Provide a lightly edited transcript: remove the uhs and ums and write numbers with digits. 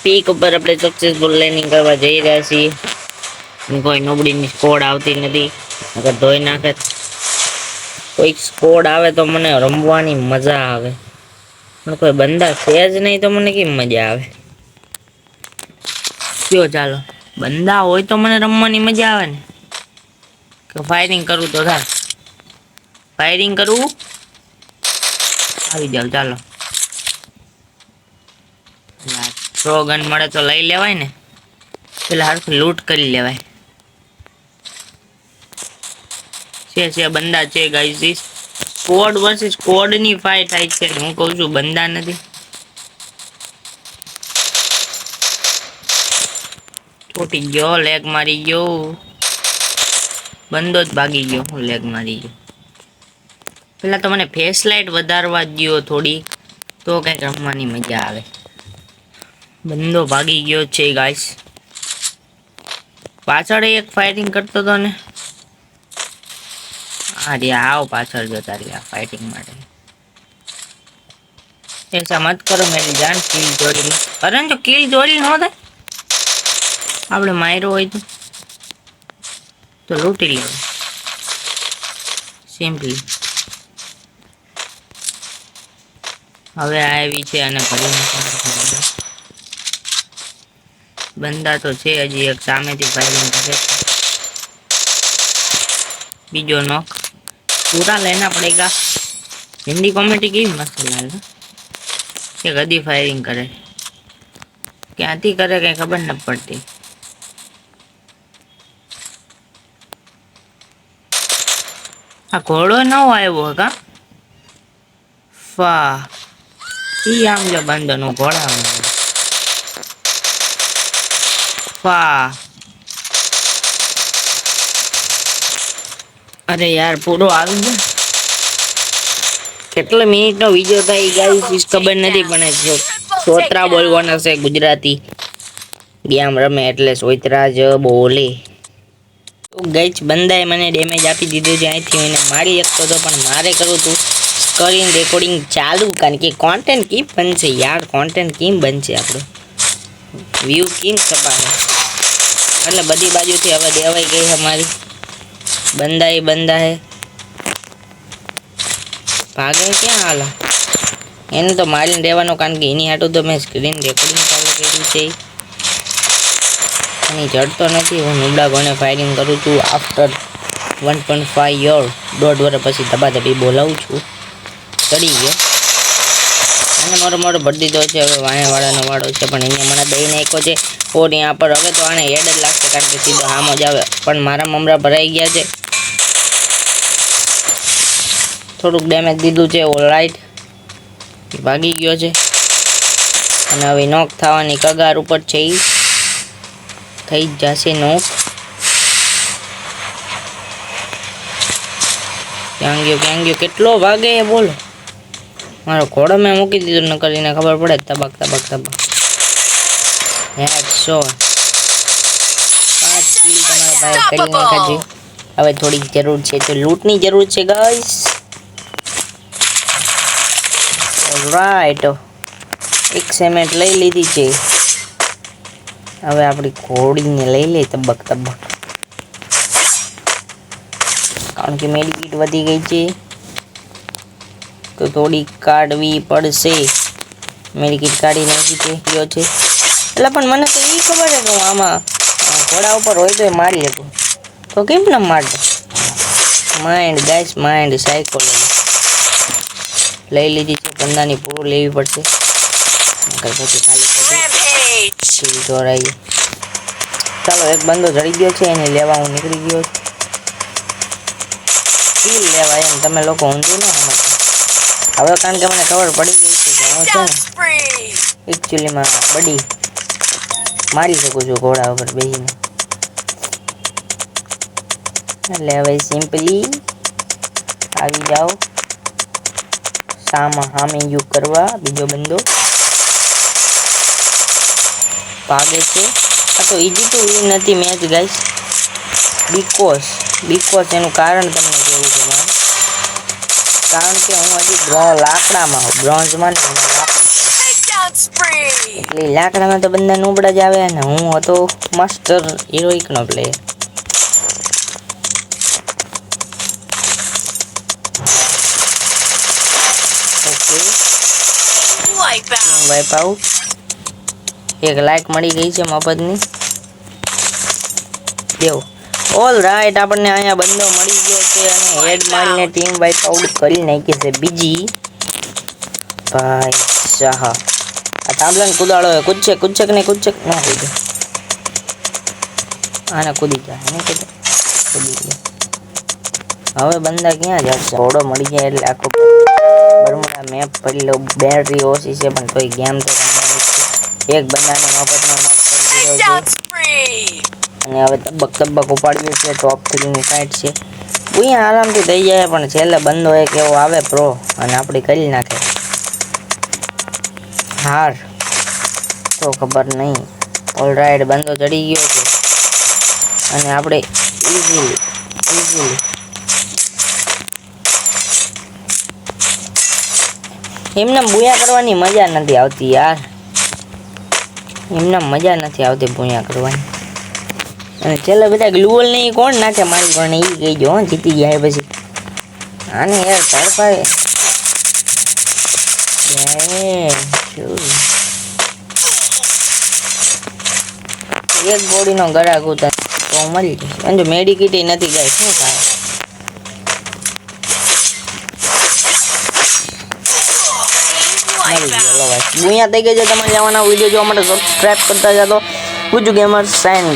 Peak ઉપર આપણે successful landing કરવા જઈ રહ્યા છીએ. કોઈ નોબડીની સ્કોડ આવતી નથી, અગર ધોઈ નાખે. કોઈક સ્કોડ આવે તો મને રમવાની મજા આવે, પણ કોઈ બંદા છે જ નહીં તો મને કેમ મજા આવે. કયો ચાલો, બંદા હોય તો મને રમવાની મજા આવે ને. કે ફાયરિંગ કરવું તો થાય, ફાયરિંગ કરવું. આવી જાવ ચાલો. થ્રો ગન મળે તો લઈ લેવાય ને, પેલા હરખું લૂંટ કરી લેવાય. છે બંદા છે ગાઈસ. સ્કોડ વર્સિસ સ્કોડ ની ફાઇટ થાય છે, હું કહું છું બંદા નથી. છોટી ગયો, લેગ મારી ગયો, બંદો જ ભાગી ગયો. હું લેગ મારી ગયો. પેલા તો મને ફેસ લાઇટ વધારવા દો થોડી, તો કઈક રમવાની મજા આવે. બંદો ભાગી ગયો છે ગાઈસ. પાછળ એક ફાયરિંગ કરતો હતો ને. અરે આવો પાછળ જતા રહ્યા ફાઇટિંગ માટે. ऐसा मत करो मेरी जान, किल जोड़ी. अरे तो किल जोड़ी नो થાય. આપણે માર્યો હોય તો લૂંટી લેવું સિમ્પલી. હવે આવી છે અને બંદા તો છે હજી એક સામેથી ફાયરિંગ કરે. બીજો નોક પૂરા લેના પડેગા. हिंदी कॉमेडी की मस्त लाल કે ગદી ફાયરિંગ કરે, ક્યાંથી કરે કઈ ખબર ન પડતી. આ ઘોડો નવો આવ્યો કા ફા ઈ આમ લો બંધો નો ઘોડા ફા. અરે યાર પૂરો આવી ગયો. કેટલા મિનિટનો વિડિયો થાય ગાઈસ ખબર નથી, પણ સોતરા બોલવાના છે ગુજરાતી. ગેમ રમે એટલે સોતરા જ બોલે. તો ગાઈસ બંદાએ મને ડેમેજ આપી દીધું છે અહીંથી. એને મારી શકતો હતો પણ મારે કરવું હતું સ્ક્રીન રેકોર્ડિંગ ચાલુ, કારણ કે કોન્ટેન્ટ કેમ બનશે યાર, કોન્ટેન્ટ કેમ બનશે આપણું, વ્યૂ કેમ છપાશે. એટલે બધી બાજુથી હવે દેવાઈ ગઈ અમારી. બંદા હે ભાગે ક્યાં હાલા. એને તો મારીને રહેવાનું, કારણ કે એની હાટું તો મેં સ્ક્રીન રેકોર્ડિંગ ચાલુ કર્યું છે. એની જડતો નથી. હું નુબડા ગોને ફાયરિંગ કરું છું આફ્ટર 1.5 યર. 1.5 વર્ષ પછી ધબાધબી બોલાવું છું. ચડી ગયો અને મારો ભરી દીધો છે. હવે વાણેવાળાનો વાળો છે, પણ અહીંયા મને દઈ નાખ્યો છે. ઓર અહીંયા પર હવે તો આને હેડ જ લાગશે, કારણ કે સીધો આમ જ આવે. પણ મારા મમરા ભરાઈ ગયા છે. થોડુંક ડેમેજ દીધું છે. ઓલરાઈટ ભાગી ગયો છે અને હવે નોક થવાની કગાર ઉપર છે. થઈ જ જશે નોક. ક્યાં ગયો કેટલો ભાગે બોલો. મારો ઘોડો મેં મૂકી દીધો, ન કરીને ખબર પડે તબક હેડશોટ. 5 કિલ તમારા ભાઈ કરી નાખી. હવે થોડીક જરૂર છે તો લૂંટની જરૂર છે ગાઈસ. રાઈટ, એક સેમેન્ટ લઈ લીધી છે. હવે આપણી ઘોડીને લઈ લે તબક, કારણ કે મેડિકિટ વધી ગઈ છે તો થોડી કાઢવી પડશે. મેડિકિટ કાઢી નાખી છે એટલે પણ મને તો એ ખબર છે કે હું આમાં ઘોડા ઉપર હોય તો મારી શકું, તો કેમ ન મારતો. માઇન્ડ ગાઈસ, માઇન્ડ સાયકોલોજી લઈ લીધી છે. બંદાની પૂરું લેવી પડશે, પછી ખાલી ચોરાઈ. ચાલો એક બંદો જડી ગયો છે, એને લેવા હું નીકળી ગયો. કિલ લેવાય એમ તમે લોકો ઊંધું ન સમજતા. હવે કારણ કે મને ખબર પડી ગઈ છે કે હું છે ને એકચ્યુઅલીમાં બડી મારી શકું છું ઘોડા ઉપર બેસીને. એટલે હવે સિમ્પલી આવી જાઓ સામે યુ કરવા. બીજો બંદો ભાગે છે. આ તો ઈજી ટુ વિન નથી મેચ ગાઈસ, બીકોઝ એનું કારણ તમને કેવું છે મારે. કારણ કે હું હજી લાકડામાં બ્રોન્ઝમાં ને એટલે લાકડામાં તો બંદા નુબડા જ આવે ને હું હતો માસ્ટર હિરોઇક નો પ્લેયર. Wipe out. એક લાઈક મળી ગઈ છે મફતની. દેવ ઓલ રાઈટ, આપણને અહીંયા બંદો મળી ગયો છે અને હેડ મારીને ટીમ વાઇપ આઉટ કરી નાખી છે બીજી. ભાઈ શાહ આ તાંબલાને કુદાડો. કૂદશે કૂદશે કે નહીં કૂદશે ના કૂદે. આને કૂદી જાય એને કૂદી ગયા. હવે બંદા ક્યાં જશે? ઘોડો મળી જાય એટલે આખો બરમુડા મેપ પડી લો. બેટરી ઓછી છે પણ તોય ગેમ તો રમવાની છે. એક બંદાને મફતનો નોક કરી દીધો છે અને હવે તબક ઉપાડ્યું છે. ટોપ 3 ની ફાઇટ છે. અહીંયા આરામથી થઈ જાય પણ છેલ્લે બંદો એક એવો આવે પ્રો અને આપણી કરી નાખે. હાર તો ખબર નહીં. ઓલરાઈટ બંદો ચડી ગયો છે અને આપણે ઇઝીલી એમને બુયા કરવાની મજા નથી આવતી યાર. એમને મજા નથી આવતી બુયા કરવાની. અને છેલ્લે બધા ગ્લુઅલ નહીં કોણ નાખે મારી પણ એ કહીજો હો જીતી જાય પછી. આને યાર તડપાય એક બોડીનો ગળા કૂતા તો મરી જશે. અને મેડિકિટ નથી ગાય શું થાય. બુયા થઈ ગઈ છે. તમારે જવાના વિડીયો જોવા માટે સબસ્ક્રાઇબ કરતા જતો. Gujju gamer sign.